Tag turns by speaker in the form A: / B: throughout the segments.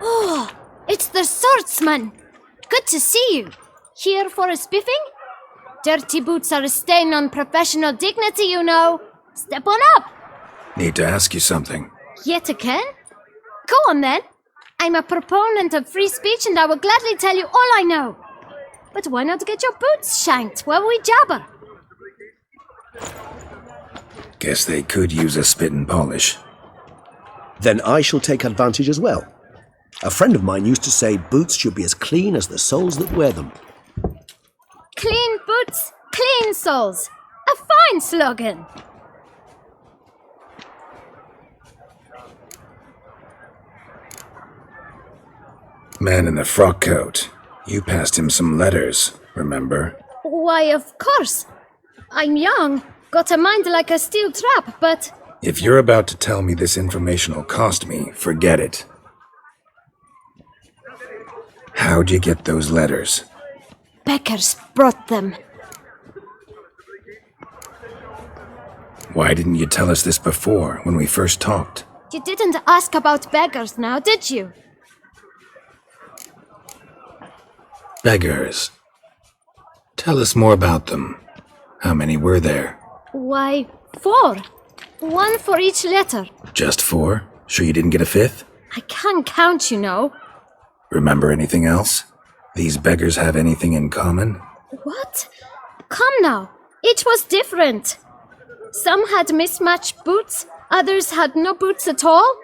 A: Oh, it's the swordsman. Good to see you. Here for a spiffing? Dirty boots are a stain on professional dignity, you know. Step on up.
B: Need to ask you something.
A: Yet again? Go on then. I'm a proponent of free speech and I will gladly tell you all I know. But why not get your boots shanked while we jabber?
B: Guess they could use a spit and polish.
C: Then I shall take advantage as well. A friend of mine used to say boots should be as clean as the soles that wear them.
A: Clean boots, clean soles. A fine slogan.
B: Man in the frock coat. You passed him some letters, remember?
A: Why, of course. I'm young, got a mind like a steel trap, but...
B: If you're about to tell me this information will cost me, forget it. How'd you get those letters?
A: Beggars brought them.
B: Why didn't you tell us this before, when we first talked?
A: You didn't ask about beggars now, did you?
B: Beggars. Tell us more about them. How many were there?
A: Why, 4. 1 for each letter.
B: Just 4? Sure you didn't get a 5th?
A: I can't count, you know.
B: Remember anything else? These beggars have anything in common?
A: What? Come now. Each was different. Some had mismatched boots, others had no boots at all.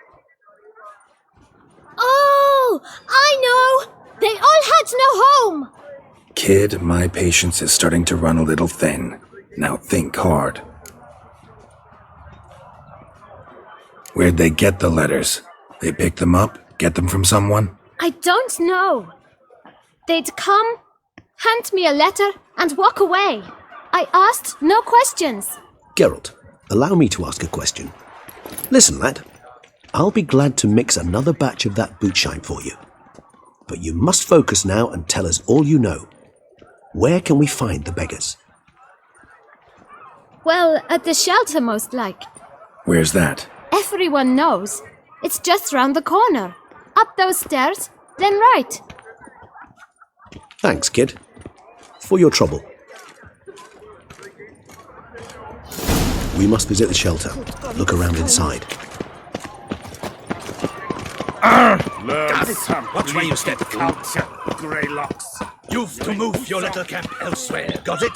A: Oh, I know! They all had no home!
B: Kid, my patience is starting to run a little thin. Now think hard. Where'd they get the letters? They pick them up? Get them from someone?
A: I don't know. They'd come, hand me a letter, and walk away. I asked no questions.
C: Geralt, allow me to ask a question. Listen, lad. I'll be glad to mix another batch of that boot shine for you. But you must focus now and tell us all you know. Where can we find the beggars?
A: Well, at the shelter, most like.
B: Where's that?
A: Everyone knows. It's just round the corner. Up those stairs, then right.
C: Thanks, kid. For your trouble. We must visit the shelter. Look around inside.
D: Watch where you step, Count. Grey locks. You've to move your little camp elsewhere. Got it?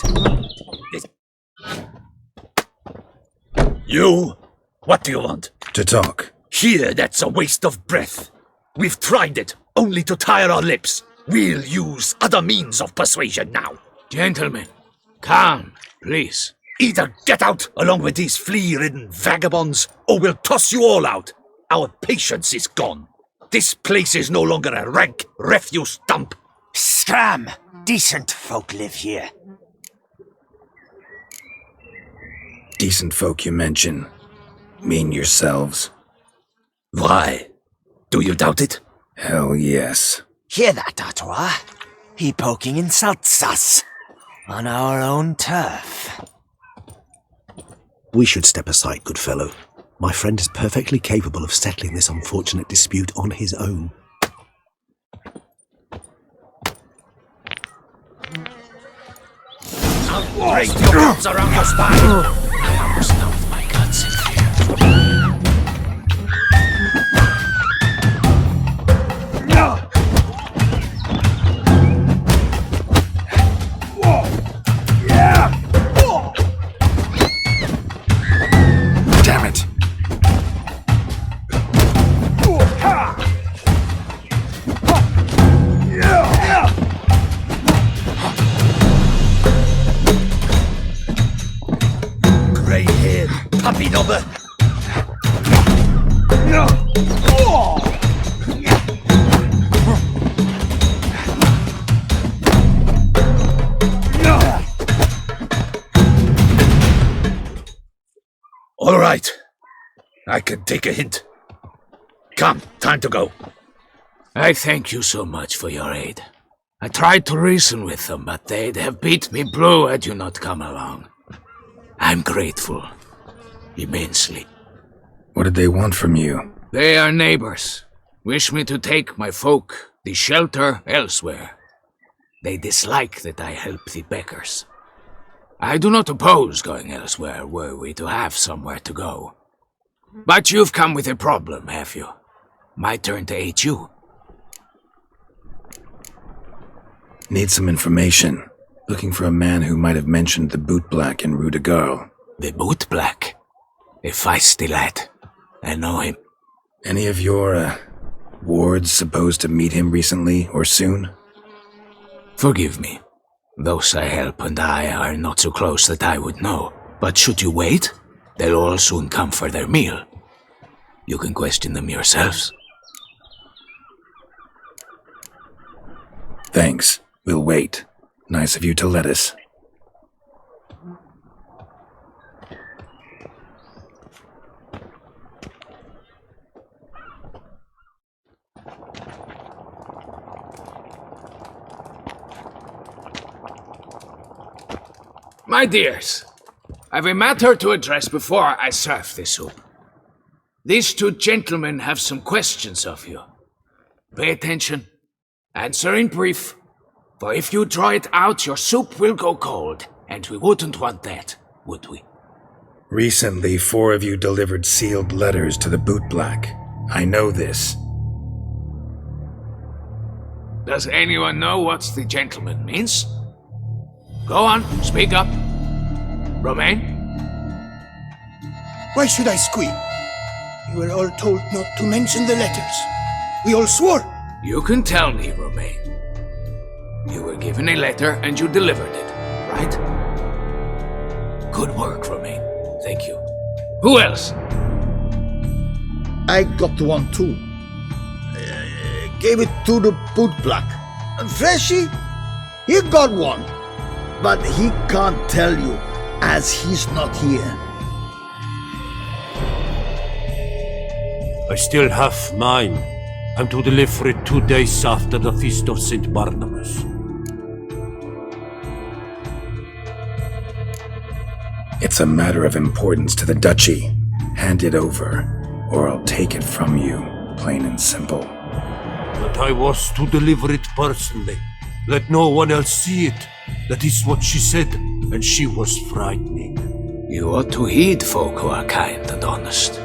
D: You? What do you want?
B: To talk.
D: Here, that's a waste of breath. We've tried it, only to tire our lips. We'll use other means of persuasion now.
E: Gentlemen, calm, please.
D: Either get out along with these flea-ridden vagabonds, or we'll toss you all out. Our patience is gone. This place is no longer a rank refuse dump.
F: Scram! Decent folk live here.
B: Decent folk you mention. Mean yourselves.
D: Why? Do you doubt it?
B: Hell yes.
F: Hear that, Artois? He poking insults us. On our own turf.
C: We should step aside, good fellow. My friend is perfectly capable of settling this unfortunate dispute on his own.
D: I'll break your bones around your spine.
E: I almost dumped my guts in here.
B: Damn it!
D: Grey-haired puppy knobber. All right. I can take a hint. Come, time to go.
E: I thank you so much for your aid. I tried to reason with them, but they'd have beat me blue had you not come along. I'm grateful. Immensely.
B: What did they want from you?
E: They are neighbors. wish me to take my folk the shelter elsewhere. They dislike that I help the beggars. I do not oppose going elsewhere were we to have somewhere to go. But you've come with a problem, have you? My turn to aid you.
B: Need some information. Looking for a man who might have mentioned the bootblack in Rue de Garl.
E: The bootblack? A feisty lad. I know him.
B: Any of your, wards supposed to meet him recently or soon?
E: Forgive me. Those I help and I are not so close that I would know. But should you wait, they'll all soon come for their meal. You can question them yourselves.
B: Thanks. We'll wait. Nice of you to let us.
E: My dears, I've a matter to address before I serve the soup. These two gentlemen have some questions of you. Pay attention. Answer in brief. For if you draw it out, your soup will go cold, and we wouldn't want that, would we?
B: Recently, 4 of you delivered sealed letters to the bootblack. I know this.
E: Does anyone know what the gentleman means? Go on, speak up. Romain?
G: Why should I squeal? You were all told not to mention the letters. We all swore.
E: You can tell me, Romain. You were given a letter and you delivered it, right? Good work, Romain. Thank you. Who else?
H: I got one too. Gave it to the bootblack. Freshy, he got one. But he can't tell you, as he's not here.
I: I still have mine. I'm to deliver it 2 days after the Feast of St. Barnabas.
B: It's a matter of importance to the duchy. Hand it over, or I'll take it from you, plain and simple.
I: But I was to deliver it personally. Let no one else see it. That is what she said, and she was frightening.
E: You ought to heed folk who are kind and honest.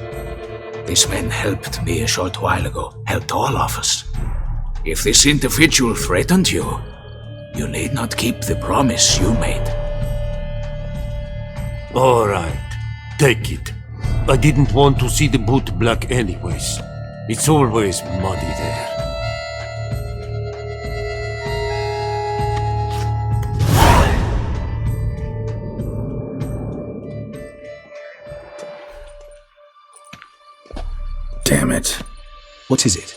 E: This man helped me a short while ago, helped all of us. If this individual threatened you, you need not keep the promise you made.
I: All right, take it. I didn't want to see the bootblack anyways. It's always muddy there.
B: Damn it.
C: What is it?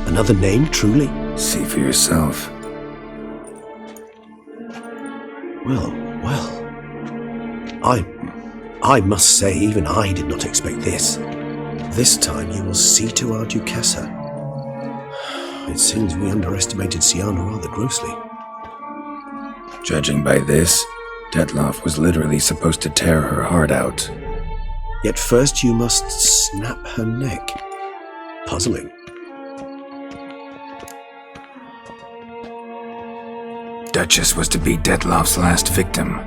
C: Another name, truly?
B: See for yourself.
C: Well. I must say, even I did not expect this. This time you will see to our Duchessa. It seems we underestimated Siana rather grossly.
B: Judging by this, Detloff was literally supposed to tear her heart out.
C: Yet first you must snap her neck. Puzzling.
B: Duchess was to be Detloff's last victim.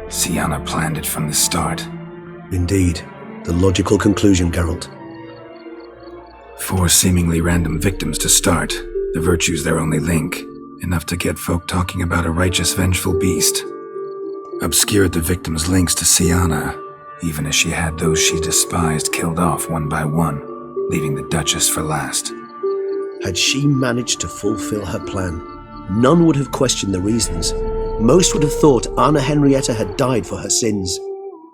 B: Siana planned it from the start.
C: Indeed. The logical conclusion, Geralt.
B: 4 seemingly random victims to start. The virtue's their only link. Enough to get folk talking about a righteous, vengeful beast. Obscured the victims' links to Siana, even as she had those she despised killed off one by one, leaving the Duchess for last.
C: Had she managed to fulfill her plan, none would have questioned the reasons. Most would have thought Anna Henrietta had died for her sins.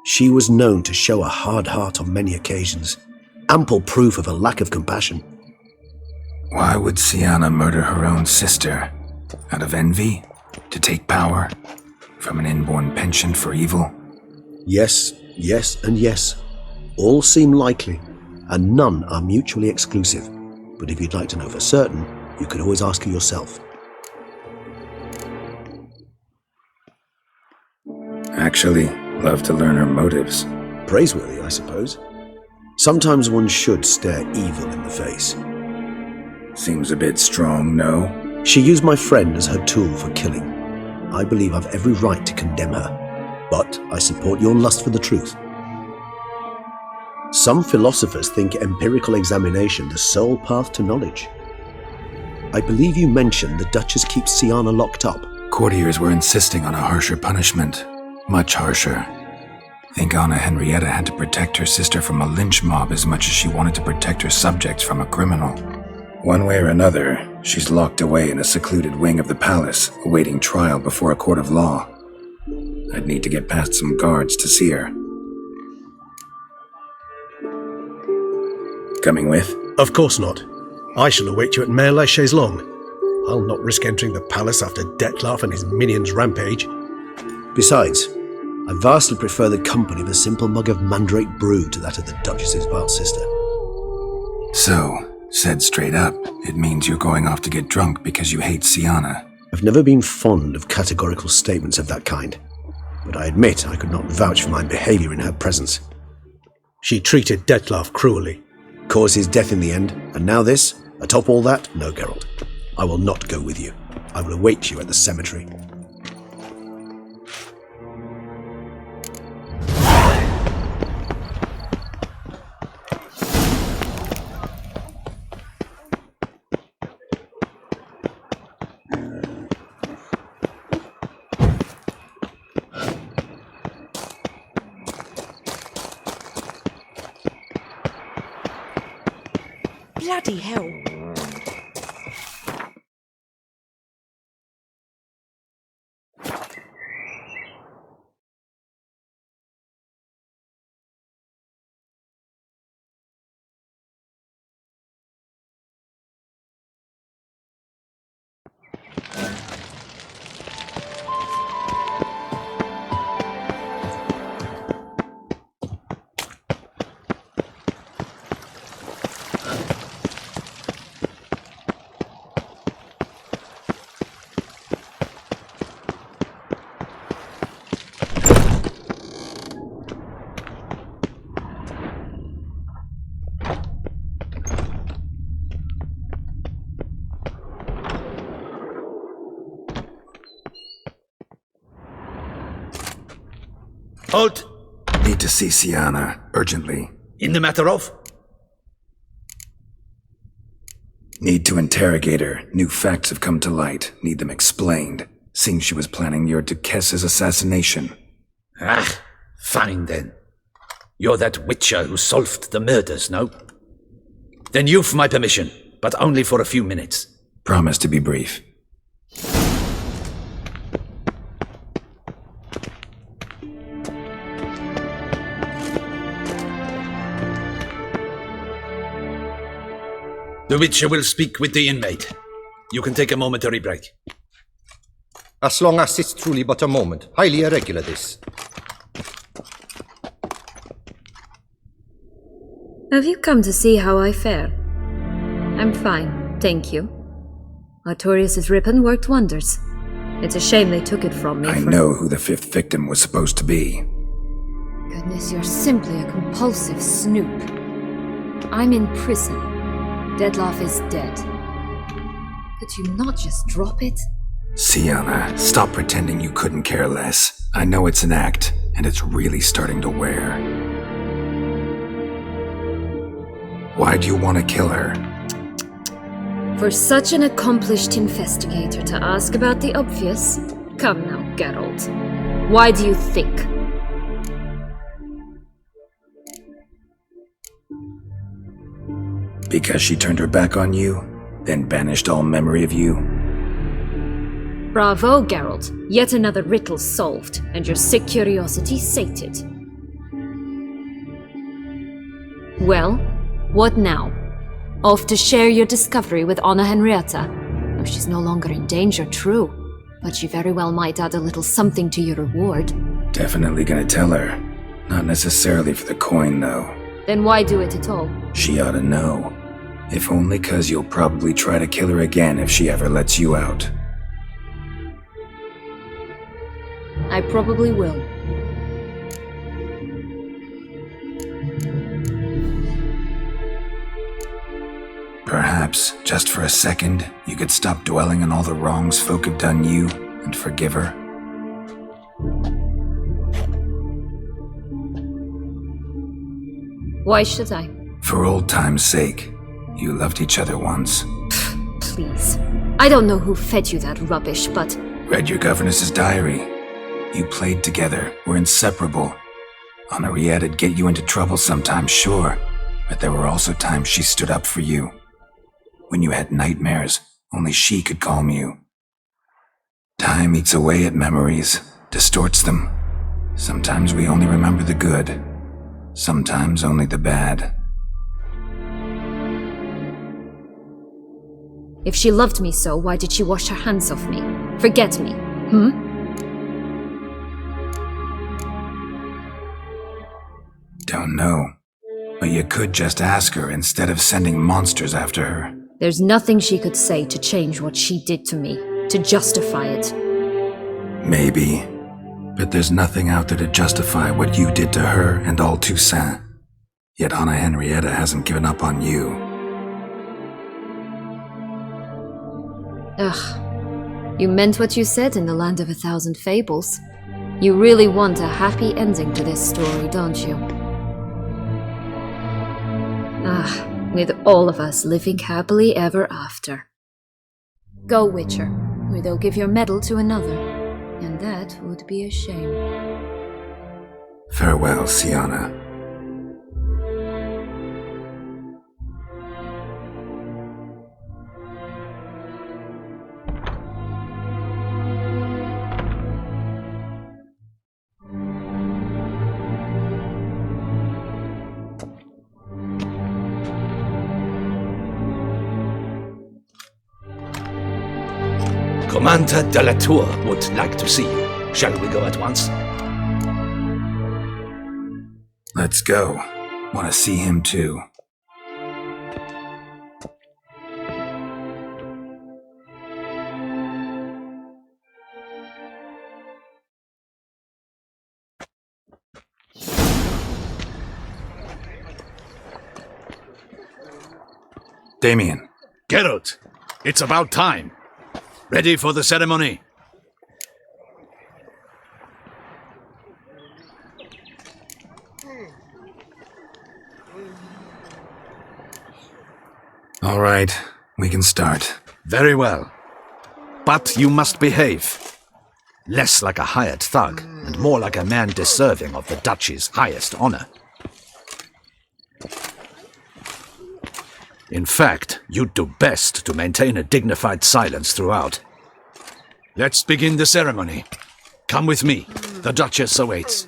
C: She was known to show a hard heart on many occasions, ample proof of a lack of compassion.
B: Why would Siana murder her own sister? Out of envy? To take power? From an inborn penchant for evil?
C: Yes, and yes. All seem likely, and none are mutually exclusive. But if you'd like to know for certain, you could always ask her yourself.
B: Actually, love to learn her motives.
C: Praiseworthy, I suppose. Sometimes one should stare evil in the face.
B: Seems a bit strong, no?
C: She used my friend as her tool for killing. I believe I've every right to condemn her, but I support your lust for the truth. Some philosophers think empirical examination the sole path to knowledge. I believe you mentioned the Duchess keeps Siana locked up.
B: Courtiers were insisting on a harsher punishment. Much harsher. Think Anna Henrietta had to protect her sister from a lynch mob as much as she wanted to protect her subjects from a criminal. One way or another, she's locked away in a secluded wing of the palace, awaiting trial before a court of law. I'd need to get past some guards to see her. Coming with?
C: Of course not. I shall await you at Mare la Chaise-Longue. I'll not risk entering the palace after Dettlaff and his minions rampage. Besides, I vastly prefer the company of a simple mug of mandrake brew to that of the Duchess's vile sister.
B: So, said straight up, it means you're going off to get drunk because you hate Siana.
C: I've never been fond of categorical statements of that kind, but I admit I could not vouch for my behavior in her presence. She treated Dettlaff cruelly, caused his death in the end, and now this? Atop all that? No, Geralt. I will not go with you. I will await you at the cemetery.
J: Bloody hell.
D: Halt!
B: Need to see Siana, urgently.
D: In the matter of?
B: Need to interrogate her. New facts have come to light. Need them explained. Seems she was planning your Duchess's assassination.
D: Ah, fine then. You're that witcher who solved the murders, no? Then you've my permission, but only for a few minutes.
B: Promise to be brief.
D: The Witcher will speak with the inmate. You can take a momentary break.
K: As long as it's truly but a moment. Highly irregular, this.
L: Have you come to see how I fare? I'm fine, thank you. Artorius' ribbon worked wonders. It's a shame they took it from me.
B: I know who the fifth victim was supposed to be.
A: Goodness, you're simply a compulsive snoop. I'm in prison. Dettlaff is dead. Could you not just drop it?
B: Siana, stop pretending you couldn't care less. I know it's an act, and it's really starting to wear. Why do you want to kill her?
L: For such an accomplished investigator to ask about the obvious? Come now, Geralt. Why do you think?
B: Because she turned her back on you, then banished all memory of you?
L: Bravo, Geralt. Yet another riddle solved, and your sick curiosity sated. Well, what now? Off to share your discovery with Anna Henrietta? Oh, she's no longer in danger, true, but she very well might add a little something to your reward.
B: Definitely gonna tell her. Not necessarily for the coin, though.
L: Then why do it at all?
B: She ought to know. If only 'cause you'll probably try to kill her again if she ever lets you out.
L: I probably will.
B: Perhaps, just for a second, you could stop dwelling on all the wrongs folk have done you and forgive her.
L: Why should I?
B: For old time's sake. You loved each other once.
L: Please. I don't know who fed you that rubbish, but...
B: Read your governess's diary. You played together, were inseparable. Henriette'd get you into trouble sometimes, sure, but there were also times she stood up for you. When you had nightmares, only she could calm you. Time eats away at memories, distorts them. Sometimes we only remember the good, sometimes only the bad.
L: If she loved me so, why did she wash her hands off me? Forget me,
B: Don't know. But you could just ask her instead of sending monsters after her.
L: There's nothing she could say to change what she did to me, to justify it.
B: Maybe. But there's nothing out there to justify what you did to her and all Toussaint. Yet Anna Henrietta hasn't given up on you.
L: Ugh. You meant what you said in the Land of 1,000 Fables. You really want a happy ending to this story, don't you? With all of us living happily ever after. Go, Witcher, or they'll give your medal to another, and that would be a shame.
B: Farewell, Siana.
D: Commander de la Tour would like to see you. Shall we go at once?
B: Let's go. Want to see him too. Damien.
D: Geralt, it's about time. Ready for the ceremony?
B: All right, we can start.
D: Very well. But you must behave. Less like a hired thug, and more like a man deserving of the Duchy's highest honor. In fact, you'd do best to maintain a dignified silence throughout. Let's begin the ceremony. Come with me. The Duchess awaits.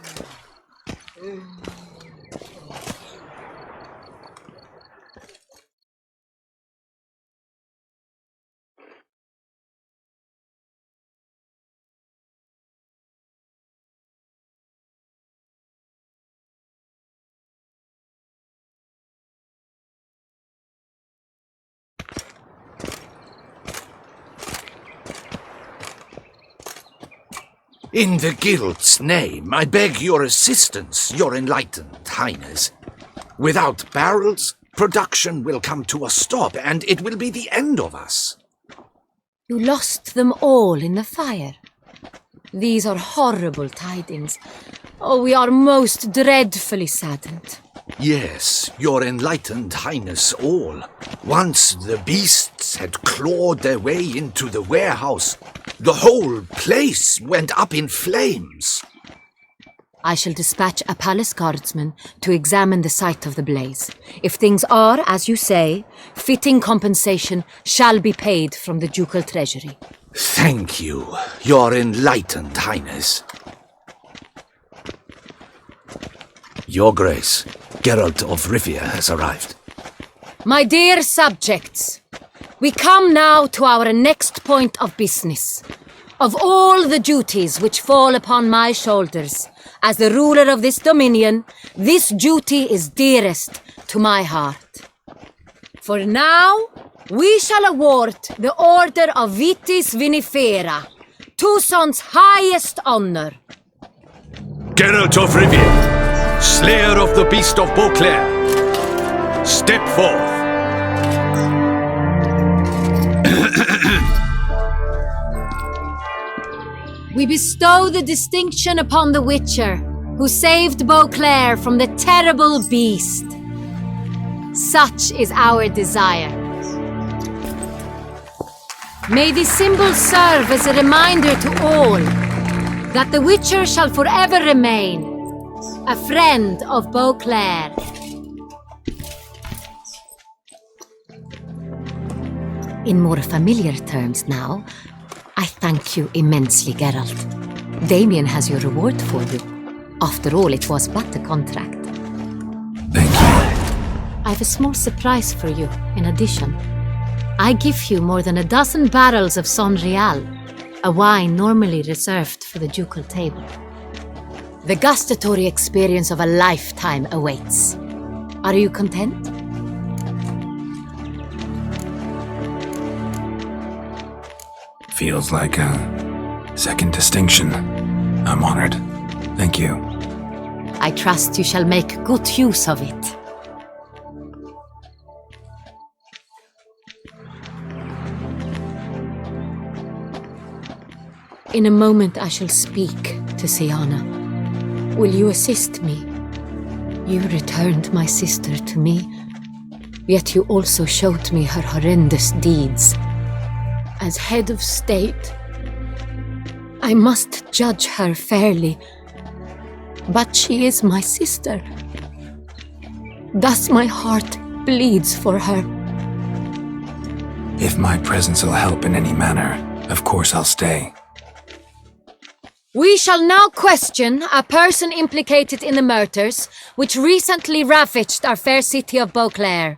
D: In the Guild's name, I beg your assistance, your enlightened highness. Without barrels, production will come to a stop, and it will be the end of us.
A: You lost them all in the fire. These are horrible tidings. Oh, we are most dreadfully saddened.
D: Yes, your enlightened highness all. Once the beasts had clawed their way into the warehouse, the whole place went up in flames.
A: I shall dispatch a palace guardsman to examine the site of the blaze. If things are, as you say, fitting compensation shall be paid from the ducal treasury.
D: Thank you, your enlightened highness. Your Grace, Geralt of Rivia has arrived.
A: My dear subjects, we come now to our next point of business. Of all the duties which fall upon my shoulders, as the ruler of this dominion, this duty is dearest to my heart. For now, we shall award the Order of Vitis Vinifera, Toussaint's highest honor.
D: Geralt of Rivia, Slayer of the Beast of Beauclair, step forth.
A: we bestow the distinction upon the Witcher, who saved Beauclair from the terrible beast. Such is our desire. May this symbol serve as a reminder to all that the Witcher shall forever remain a friend of Beauclair. In more familiar terms now, I thank you immensely, Geralt. Damien has your reward for you. After all, it was but a contract.
B: Thank you.
A: I have a small surprise for you, in addition. I give you more than a dozen barrels of Son Real, a wine normally reserved for the ducal table. The gustatory experience of a lifetime awaits. Are you content?
B: Feels like a second distinction. I'm honored. Thank you.
A: I trust you shall make good use of it. In a moment I shall speak to Siana. Will you assist me? You returned my sister to me, yet you also showed me her horrendous deeds. As head of state, I must judge her fairly, but she is my sister. Thus my heart bleeds for her.
B: If my presence will help in any manner, of course I'll stay.
A: We shall now question a person implicated in the murders which recently ravaged our fair city of Beauclair.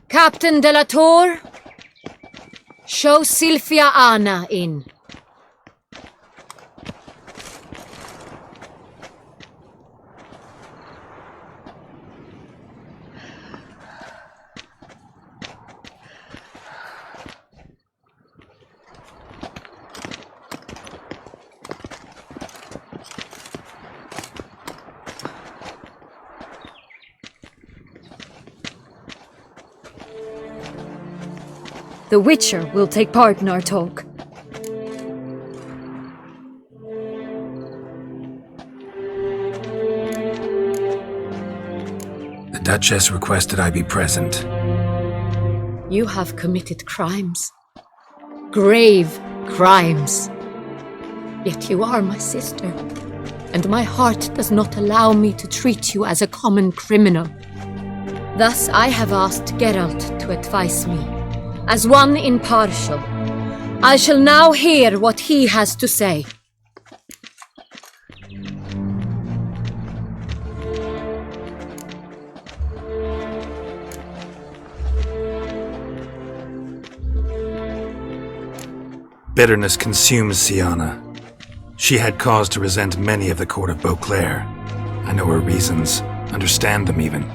A: Captain de la Tour, show Sylvia Anna in.
L: The Witcher will take part in our talk.
B: The Duchess requested I be present.
A: You have committed crimes. Grave crimes. Yet you are my sister, and my heart does not allow me to treat you as a common criminal. Thus I have asked Geralt to advise me. As one impartial, I shall now hear what he has to say.
B: Bitterness consumes Siana. She had cause to resent many of the court of Beauclair. I know her reasons, understand them even.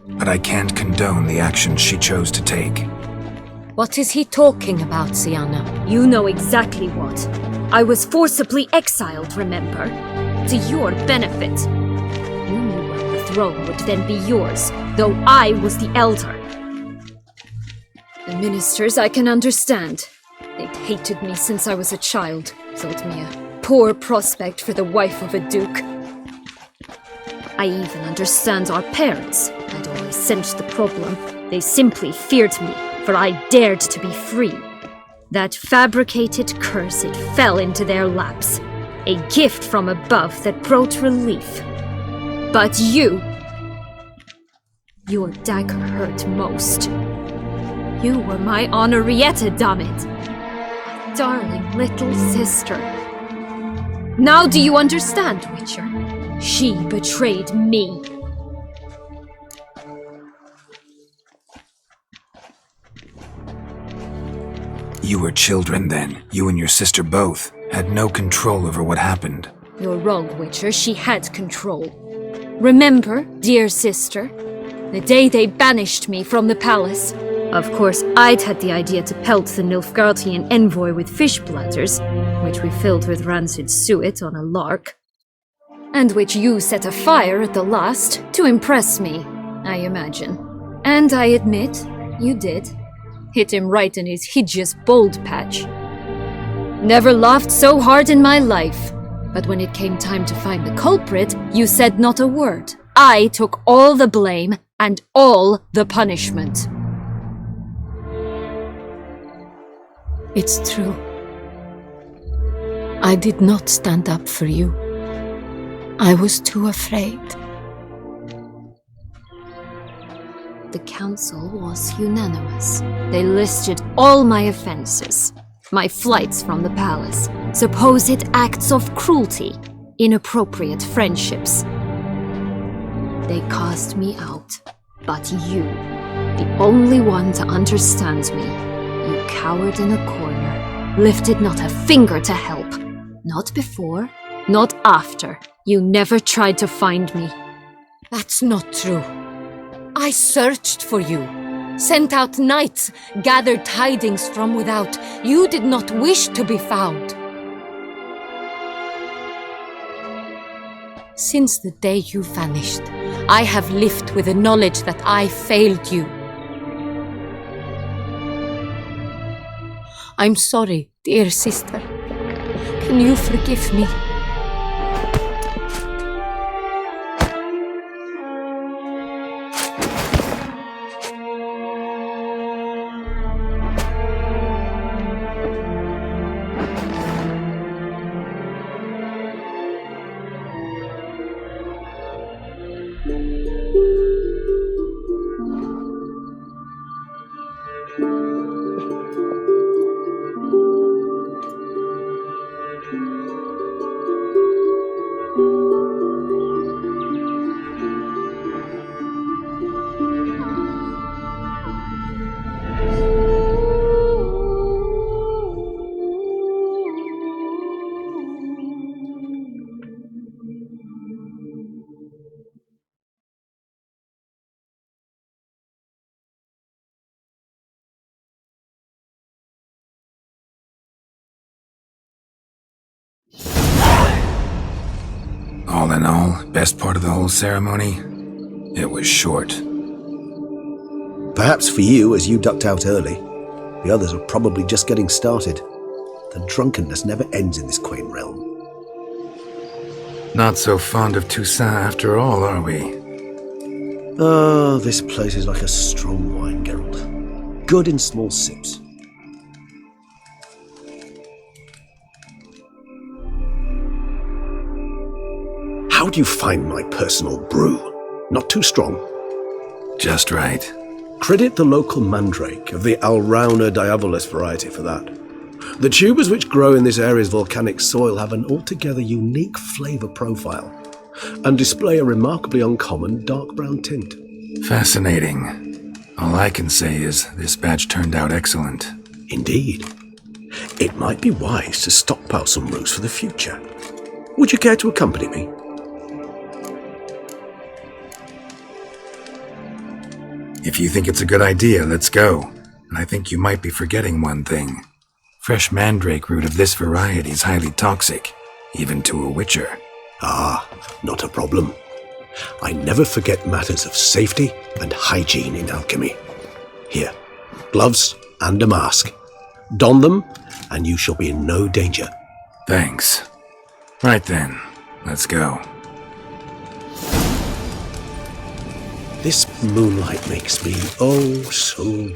B: But I can't condone the actions she chose to take.
A: What is he talking about, Siana?
L: You know exactly what. I was forcibly exiled, remember? To your benefit. You knew well the throne would then be yours, though I was the elder. The ministers I can understand. They'd hated me since I was a child. Thought me a poor prospect for the wife of a duke. I even understand our parents. I'd always sensed the problem. They simply feared me, for I dared to be free. That fabricated curse, it fell into their laps. A gift from above that brought relief. But you... Your dagger hurt most. You were my Henrietta, damn it. My darling little sister. Now do you understand, Witcher? She betrayed me.
B: You were children then. You and your sister both had no control over what happened.
L: You're wrong, Witcher. She had control. Remember, dear sister, the day they banished me from the palace? Of course, I'd had the idea to pelt the Nilfgaardian envoy with fish bladders, which we filled with rancid suet on a lark. And which you set afire at the last to impress me, I imagine. And I admit, you did. Hit him right in his hideous bald patch. Never laughed so hard in my life. But when it came time to find the culprit, you said not a word. I took all the blame and all the punishment.
A: It's true. I did not stand up for you. I was too afraid.
L: The council was unanimous. They listed all my offenses. My flights from the palace, supposed acts of cruelty, inappropriate friendships. They cast me out. But you, the only one to understand me, you cowered in a corner, lifted not a finger to help. Not before, not after. You never tried to find me.
A: That's not true. I searched for you, sent out knights, gathered tidings from without. You did not wish to be found. Since the day you vanished, I have lived with the knowledge that I failed you. I'm sorry, dear sister. Can you forgive me?
B: All in all, best part of the whole ceremony? It was short.
C: Perhaps for you, as you ducked out early. The others are probably just getting started. The drunkenness never ends in this quaint realm.
B: Not so fond of Toussaint after all, are we?
C: Ah, this place is like a strong wine, Geralt. Good in small sips. How do you find my personal brew? Not too strong?
B: Just right.
C: Credit the local mandrake of the Alrauna diavolis variety for that. The tubers which grow in this area's volcanic soil have an altogether unique flavour profile and display a remarkably uncommon dark brown tint.
B: Fascinating. All I can say is this batch turned out excellent.
C: Indeed. It might be wise to stockpile some brews for the future. Would you care to accompany me?
B: If you think it's a good idea, let's go. And I think you might be forgetting one thing. Fresh mandrake root of this variety is highly toxic, even to a witcher.
C: Ah, not a problem. I never forget matters of safety and hygiene in alchemy. Here, gloves and a mask. Don them, and you shall be in no danger.
B: Thanks. Right then, let's go.
C: This moonlight makes me oh so